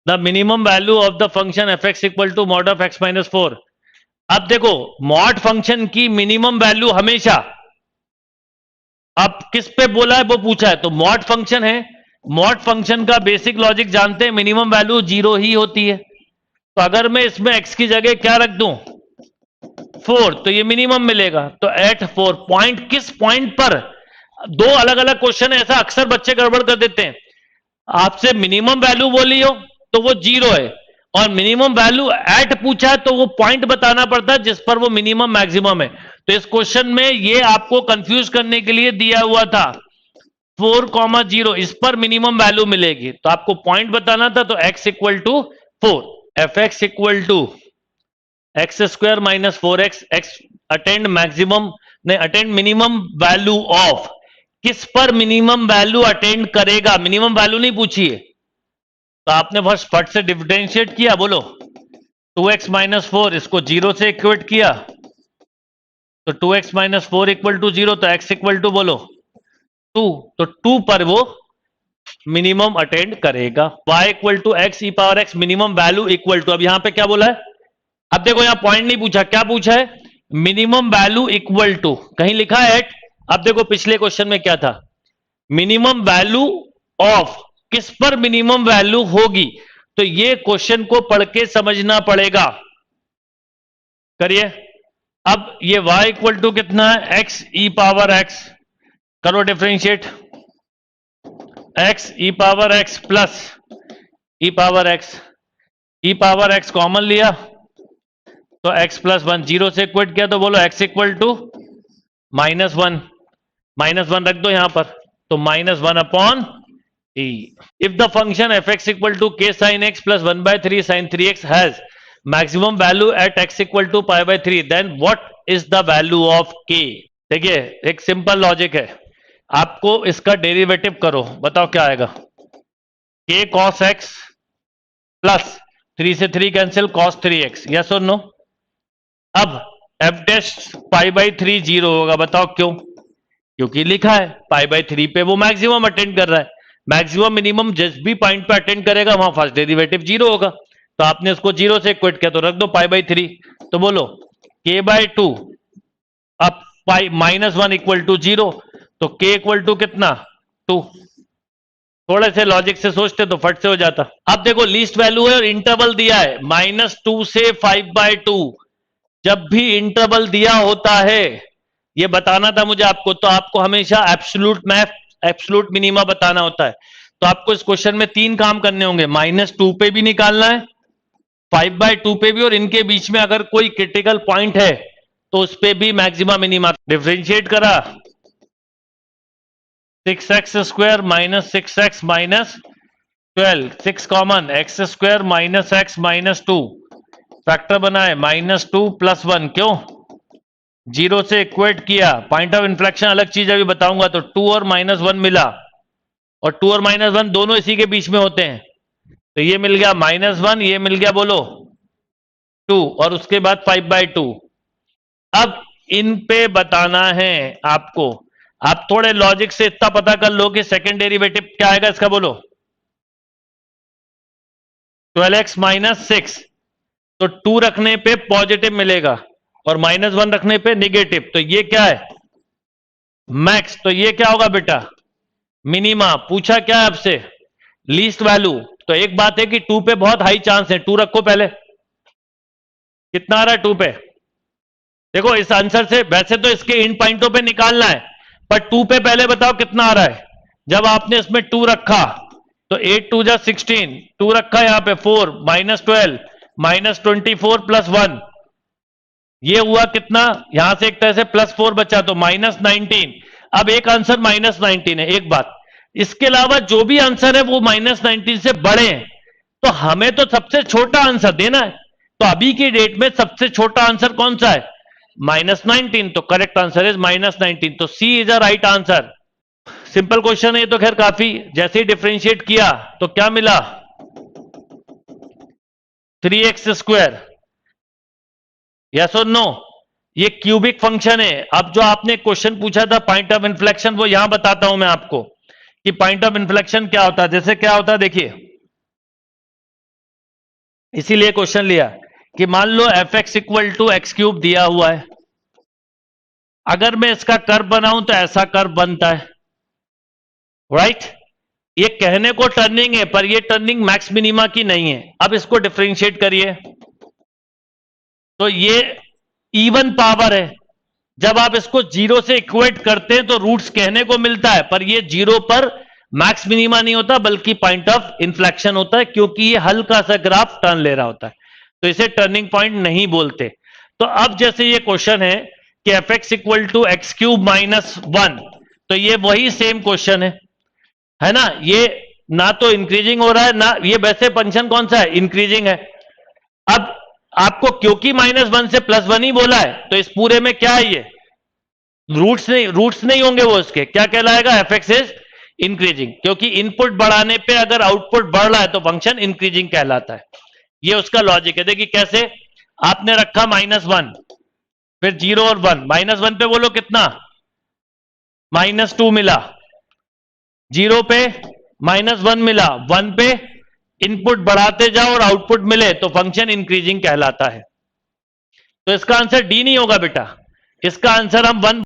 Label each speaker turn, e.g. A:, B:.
A: The minimum value of the function f x equal to mod of x minus 4। अब देखो, mod function की minimum value हमेशा, अब किस पे बोला है वो पूछा है, तो मॉड फंक्शन है, मॉड फंक्शन का बेसिक लॉजिक जानते हैं, मिनिमम वैल्यू 0 ही होती है। तो अगर मैं इसमें x की जगह क्या रख दूं 4, तो ये मिनिमम मिलेगा। तो एट 4 पॉइंट, किस पॉइंट पर, दो अलग अलग क्वेश्चन है, ऐसा अक्सर बच्चे गड़बड़ कर देते हैं। आपसे मिनिमम वैल्यू बोली हो तो वो 0 है, और मिनिमम वैल्यू एट पूछा है तो वो पॉइंट बताना पड़ता है जिस पर वो मिनिमम मैक्सिमम है। तो इस क्वेश्चन में ये आपको कंफ्यूज करने के लिए दिया हुआ था 4,0, इस पर मिनिमम वैल्यू मिलेगी, तो आपको पॉइंट बताना था। तो x equal to 4, f x equal to x square minus 4x, x attend maximum, नहीं अटेंड मिनिमम वैल्यू ऑफ, किस पर मिनिमम वैल्यू अटेंड करेगा, मिनिमम वैल्यू नहीं पूछी है। तो आपने फर्स्ट फट से डिफरेंशिएट किया, बोलो 2x माइनस 4, इसको 0 से इक्वेट किया, तो 2x माइनस 4 इक्वल टू 0, तो x इक्वल टू बोलो 2, तो 2 पर वो मिनिमम अटेंड करेगा। y equal to x e power x minimum value equal to, अब यहां पे क्या बोला है, अब देखो यहां पॉइंट नहीं पूछा, क्या पूछा है, मिनिमम वैल्यू इक्वल टू, कहीं लिखा है एट। अब देखो पिछले क्वेश्चन में क्या था, मिनिमम वैल्यू ऑफ, किस पर मिनिमम वैल्यू होगी। तो ये क्वेश्चन को पढ़ के समझना पड़ेगा। करिए, अब ये y इक्वल टू कितना है, एक्स ई पावर एक्स, करो differentiate, x e power x plus ई power x, e power x common लिया तो x प्लस 1, 0 से इक्वेट किया, तो बोलो x इक्वल टू -1, -1 रख दो यहां पर, तो -1 upon e। If the function f x equal to k sin x plus 1/3 sin 3x has maximum value at x equal to π/3, then what is the value of k। देखिए एक simple logic है, आपको इसका derivative करो, बताओ क्या आएगा, k cos x plus 3 से 3 कैंसिल cos 3x, यस और नो। अब f डैश π/3 0 होगा, बताओ क्यों, क्योंकि लिखा है π/3 पे वो मैक्सिमम अटेंड कर रहा है, मैक्सिमम मिनिमम जिस भी पॉइंट पे अटेंड करेगा वहां फर्स्ट डेरिवेटिव 0 होगा, तो आपने उसको 0 से इक्वेट किया, तो रख दो π/3, तो बोलो k/2, अब -1 इक्वल टू 0, तो k इक्वल टू कितना 2। थोड़े से लॉजिक से सोचते तो फट से हो जाता। अब देखो लीस्ट वैल्यू है और इंटरवल दिया है -2 से 5/2, जब भी इंटरवल दिया होता है, ये बताना था मुझे आपको, तो आपको हमेशा एब्सोल्यूट मैथ, एब्सोल्यूट मिनिमा बताना होता है। तो आपको इस क्वेश्चन में 3 काम करने होंगे, -2 पे भी निकालना है, 5/2 पे भी, और इनके बीच में अगर कोई क्रिटिकल पॉइंट है तो उस पे भी मैक्सिमा मिनिमा। डिफरेंशिएट करा, 6x square minus 6x minus 12, 6 common, x square minus x minus 2, factor बनाए -2 प्लस 1, क्यों 0 से इक्वेट किया, पॉइंट ऑफ इन्फ्लेक्शन अलग चीज अभी बताऊंगा, तो 2 और -1 मिला, और 2 और -1 दोनों इसी के बीच में होते हैं, तो ये मिल गया -1, ये मिल गया बोलो 2, और उसके बाद 5/2। अब इन पे बताना है आपको, आप थोड़े लॉजिक से इतना पता कर लो कि सेकेंड डेरिवेटिव क्या आएगा इसका, बोलो 12x माइनस 6, तो 2 रखने पे पॉजिटिव मिलेगा और -1 रखने पे निगेटिव, तो ये क्या है मैक्स, तो ये क्या होगा बेटा मिनिमा। पूछा क्या है आपसे, लीस्ट वैल्यू, तो एक बात है कि 2 पे बहुत हाई चांस है, 2 रखो पहले, कितना आ रहा है 2 पे, देखो इस आंसर से वैसे तो इसके इन पॉइंटों पे निकालना है, पर 2 पे पहले बताओ कितना आ रहा है। जब आपने इसमें 2 रखा तो 8 2 जा 16, 2 रखा यहां पे 4, -12 -24 प्लस 1, ये हुआ कितना, यहां से एक तरह से +4 बचा, तो -19। अब एक आंसर -19 है, एक बात, इसके अलावा जो भी आंसर है वो -19 से बड़े हैं, तो हमें तो सबसे छोटा आंसर देना है। तो अभी की डेट में सबसे छोटा आंसर कौन सा है, -19, तो करेक्ट आंसर इज -19, तो C is a right answer. Simple question है तो खैर काफी, जैसे ही डिफरेंशिएट किया तो क्या मिला 3x स्क्वायर, यस और नो, ये क्यूबिक फंक्शन है। अब जो आपने क्वेश्चन पूछा था पॉइंट ऑफ इन्फ्लेक्शन, वो यहां बताता हूं मैं आपको कि पॉइंट ऑफ इन्फ्लेक्शन क्या होता है। जैसे क्या होता है देखिए, इसीलिए क्वेश्चन लिया कि मान लो f x equal to x cube दिया हुआ है, अगर मैं इसका कर्व बनाऊं तो ऐसा कर्व बनता है, राइट। ये कहने को टर्निंग है पर ये टर्निंग मैक्स मिनिमा की नहीं है। अब इसको डिफरेंशिएट करिए तो ये इवन पावर है। जब आप इसको जीरो से इक्वेट करते हैं तो रूट्स कहने को मिलता है पर ये जीरो पर मैक्स मिनिमा नहीं होता बल्कि पॉइंट ऑफ इन्फ्लेक्शन होता है, क्योंकि ये हल्का सा ग्राफ टर्न ले रहा होता है, तो इसे टर्निंग पॉइंट नहीं बोलते। तो अब जैसे ये क्वेश्चन है कि f x equal to x cube minus 1, तो ये वही सेम क्वेश्चन है ना। ये ना तो इंक्रीजिंग हो रहा है ना, ये वैसे फंक्शन कौन सा है, इंक्रीजिंग है। अब आपको क्योंकि -1 से +1 ही बोला है तो इस पूरे में क्या है, ये रूट्स नहीं होंगे, वो इसके क्या कहलाएगा, एफ एक्स इज इंक्रीजिंग, क्योंकि इनपुट बढ़ाने पे अगर आउटपुट बढ़ रहा है तो फंक्शन इंक्रीजिंग कहलाता है। ये उसका लॉजिक है। देखिए कैसे, आपने रखा -1, फिर 0 और 1, -1 पे बोलो कितना, -2 मिला, 0 पे -1 मिला, 1 पे इनपुट बढ़ाते जाओ और आउटपुट मिले तो फंक्शन इंक्रीजिंग कहलाता है। तो इसका आंसर डी नहीं होगा बेटा, इसका आंसर हम 1